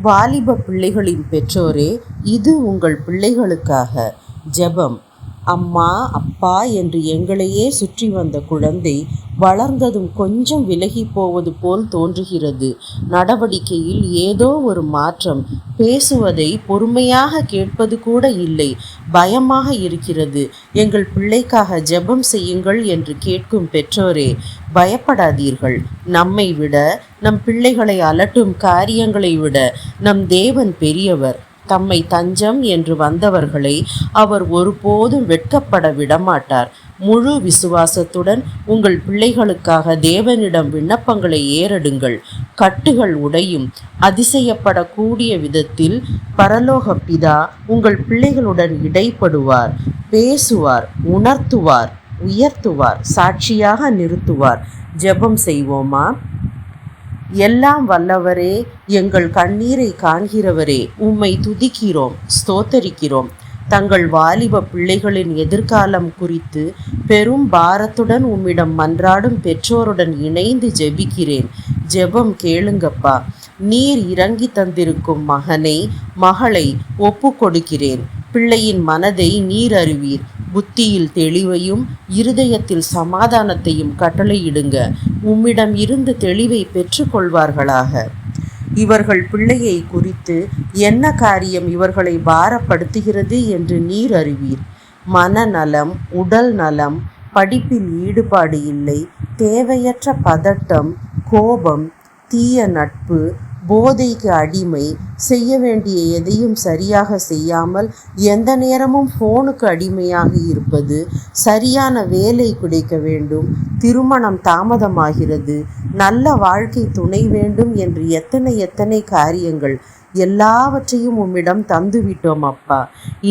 வாலிப பிள்ளைகளின் பெற்றோரே, இது உங்கள் பிள்ளைகளுக்காக ஜெபம். அம்மா அப்பா என்று எங்களையே சுற்றி வந்த குழந்தை வளர்ந்ததும் கொஞ்சம் விலகி போவது போல் தோன்றுகிறது. நடவடிக்கையில் ஏதோ ஒரு மாற்றம். பேசுவதை பொறுமையாக கேட்பது கூட இல்லை. பயமாக இருக்கிறது. எங்கள் பிள்ளைக்காக ஜெபம் செய்யுங்கள் என்று கேட்கும் பெற்றோரே, பயப்படாதீர்கள். நம்மை விட, நம் பிள்ளைகளை அலட்டும் காரியங்களை விட நம் தேவன் பெரியவர். தம்மை தஞ்சம் என்று வந்தவர்களை அவர் ஒருபோதும் வெட்கப்பட விடமாட்டார். முழு விசுவாசத்துடன் உங்கள் பிள்ளைகளுக்காக தேவனிடம் விண்ணப்பங்களை ஏறெடுங்கள். கட்டுகள் உடையும். அதிசயப்படக்கூடிய விதத்தில் பரலோக பிதா உங்கள் பிள்ளைகளுடன் இடைப்படுவார். பேசுவார், உணர்த்துவார், உயர்த்துவார், சாட்சியாக நிறுத்துவார். ஜெபம் செய்வோமா? எல்லாம் வல்லவரே, எங்கள் கண்ணீரை காண்கிறவரே, உம்மை துதிக்கிறோம், ஸ்தோத்தரிக்கிறோம். தங்கள் வாலிப பிள்ளைகளின் எதிர்காலம் குறித்து பெரும் பாரத்துடன் உம்மிடம் மன்றாடும் பெற்றோருடன் இணைந்து ஜெபிக்கிறேன். ஜெபம் கேளுங்கப்பா. நீர் இறங்கி தந்திருக்கும் மகனை, மகளை ஒப்பு கொடுக்கிறேன். பிள்ளையின் மனதை நீர் அறிவீர். புத்தியில் தெளிவையும் இருதயத்தில் சமாதானத்தையும் கட்டளையிடுங்க. உம்மிடம் இருந்து தெளிவை பெற்றுக்கொள்வார்களாக. இவர்கள் பிள்ளையை குறித்து என்ன காரியம் இவர்களை பாரப்படுத்துகிறது என்று நீர் அறிவீர். மனநலம், உடல் நலம், படிப்பில் ஈடுபாடு இல்லை, தேவையற்ற பதட்டம், கோபம், தீய நட்பு, போதைக்கு அடிமை, செய்ய வேண்டிய எதையும் சரியாக செய்யாமல் எந்த நேரமும் ஃபோனுக்கு அடிமையாக இருப்பது, சரியான வேலை கிடைக்க வேண்டும், திருமணம் தாமதமாகிறது, நல்ல வாழ்க்கை துணை வேண்டும் என்று எத்தனை காரியங்கள். எல்லாவற்றையும் உம்மிடம் தந்துவிட்டோம் அப்பா.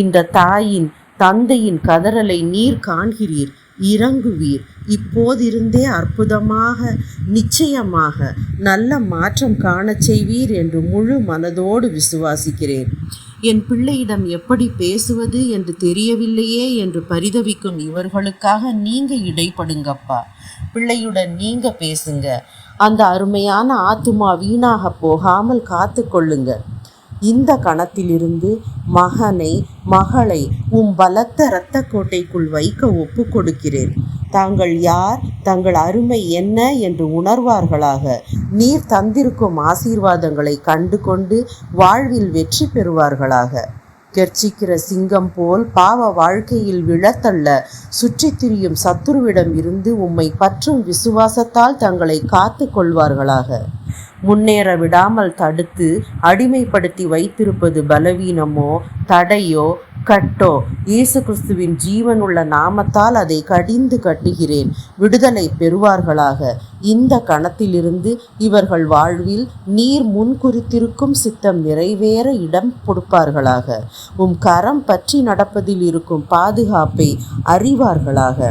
இந்த தாயின், தந்தையின் கதறலை நீர் காண்கிறீர், இறங்குவீர். இப்போதிருந்தே அற்புதமாக, நிச்சயமாக நல்ல மாற்றம் காணச் செய்வீர் என்று முழு மனதோடு விசுவாசிக்கிறேன். என் பிள்ளையிடம் எப்படி பேசுவது என்று தெரியவில்லையே என்று பரிதவிக்கும் இவர்களுக்காக நீங்க இடைப்படுங்கப்பா. பிள்ளையுடன் நீங்க பேசுங்க. அந்த அருமையான ஆத்துமா வீணாக போகாமல் காத்து கொள்ளுங்க. இந்த கணத்திலிருந்து மகனை, மகளை உம் பலத்த இரத்த கோட்டைக்குள் வைக்க ஒப்பு கொடுக்கிறேன். தாங்கள் யார், தங்கள் அருமை என்ன என்று உணர்வார்களாக. நீர் தந்திருக்கும் ஆசீர்வாதங்களை கண்டு கொண்டு வாழ்வில் வெற்றி பெறுவார்களாக. கெர்ச்சிக்கிற சிங்கம் போல் பாவ வாழ்க்கையில் விழத்தள்ள சுற்றி திரியும் சத்துருவிடம் இருந்து உம்மை பற்றும் விசுவாசத்தால் தங்களை காத்து கொள்வார்களாக. முன்னேற விடாமல் தடுத்து அடிமைப்படுத்தி வைத்திருப்பது பலவீனமோ, தடையோ, கட்டோ, இயேசு கிறிஸ்துவின் ஜீவனுள்ள நாமத்தால் அதை கடிந்து கட்டுகிறேன். விடுதலை பெறுவார்களாக. இந்த கணத்திலிருந்து இவர்கள் வாழ்வில் நீர் முன்குறித்திருக்கும் சித்தம் நிறைவேற இடம் கொடுப்பார்களாக. உம் கரம் பற்றி நடப்பதில் இருக்கும் பாதுகாப்பை அறிவார்களாக.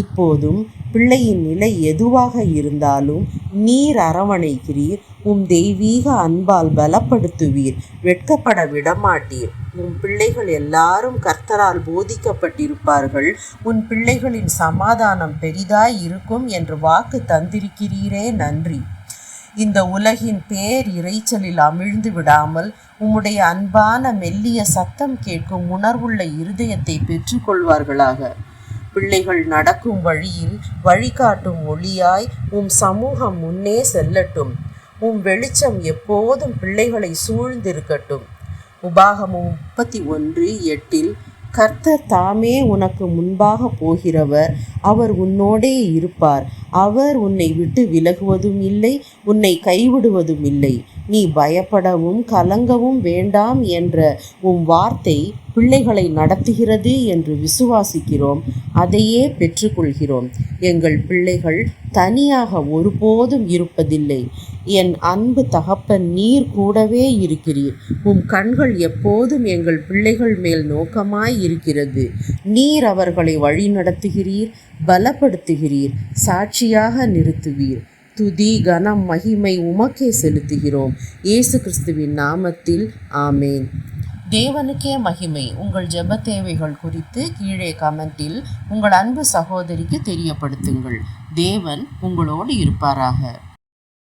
இப்போதும் பிள்ளையின் நிலை எதுவாக இருந்தாலும் நீர் அரவணைக்கிறீர். உம் தெய்வீக அன்பால் பலப்படுத்துவீர். வெட்கப்பட விடமாட்டீர். உன் பிள்ளைகள் எல்லாரும் கர்த்தரால் போதிக்கப்பட்டிருப்பார்கள். உன் பிள்ளைகளின் சமாதானம் பெரிதாய் இருக்கும் என்று வாக்கு தந்திருக்கிறீரே, நன்றி. இந்த உலகின் பேர் இறைச்சலில் அமிழ்ந்து விடாமல் உம்முடைய அன்பான மெல்லிய சத்தம் கேட்கும் உணர்வுள்ள இருதயத்தை பெற்றுக்கொள்வார்களாக. பிள்ளைகள் நடக்கும் வழியில் வழிகாட்டும் ஒளியாய் உம் சமூகம் முன்னே செல்லட்டும். உம் வெளிச்சம் எப்போதும் பிள்ளைகளை சூழ்ந்திருக்கட்டும். உபாகமம் 31:8 கர்த்தர் தாமே உனக்கு முன்பாக போகிறவர், அவர் உன்னோடே இருப்பார். அவர் உன்னை விட்டு விலகுவதும் இல்லை, உன்னை கைவிடுவதும் இல்லை. நீ பயப்படவும் கலங்கவும் வேண்டாம் என்ற உம் வார்த்தை பிள்ளைகளை நடத்துகிறது என்று விசுவாசிக்கிறோம். அதையே பெற்றுக்கொள்கிறோம். எங்கள் பிள்ளைகள் தனியாக ஒருபோதும் இருப்பதில்லை. என் அன்பு தகப்பன், நீர் கூடவே இருக்கிறீர். உம் கண்கள் எப்போதும் எங்கள் பிள்ளைகள் மேல் நோக்கமாய் இருக்கிறது. நீர் அவர்களை வழி நடத்துகிறீர், பலப்படுத்துகிறீர், சாட்சியாக நிறுத்துவீர். துதி, கனம், மகிமை உமக்கே செலுத்துகிறோம். இயேசு கிறிஸ்துவின் நாமத்தில் ஆமேன். தேவனுக்கே மகிமை. உங்கள் ஜெப தேவைகள் குறித்து கீழே கமெண்டில் உங்கள் அன்பு சகோதரிக்கு தெரியப்படுத்துங்கள். தேவன் உங்களோடு இருப்பாராக.